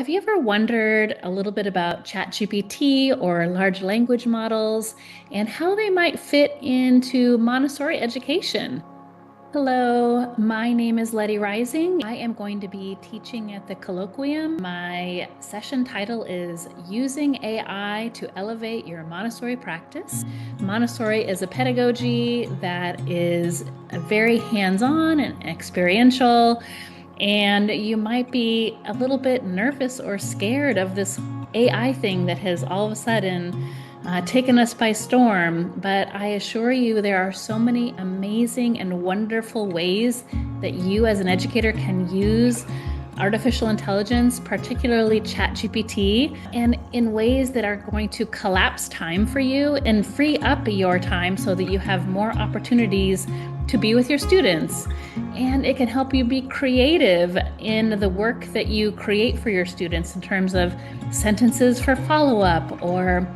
Have you ever wondered a little bit about ChatGPT or large language models and how they might fit into Montessori education? Hello, my name is Letty Rising. I am going to be teaching at the colloquium. My session title is Using AI to Elevate Your Montessori Practice. Montessori is a pedagogy that is very hands-on and experiential. And you might be a little bit nervous or scared of this AI thing that has all of a sudden taken us by storm. But I assure you, there are so many amazing and wonderful ways that you as an educator can use artificial intelligence, particularly ChatGPT, and in ways that are going to collapse time for you and free up your time so that you have more opportunities to be with your students. And it can help you be creative in the work that you create for your students in terms of sentences for follow-up or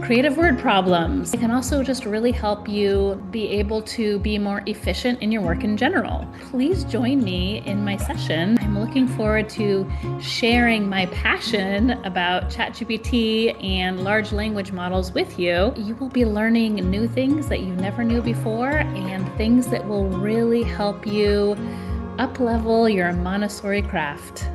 creative word problems. It can also just really help you be able to be more efficient in your work in general. Please join me in my session. I'm looking forward to sharing my passion about ChatGPT and large language models with you. You will be learning new things that you never knew before and things that will really help you up-level your Montessori craft.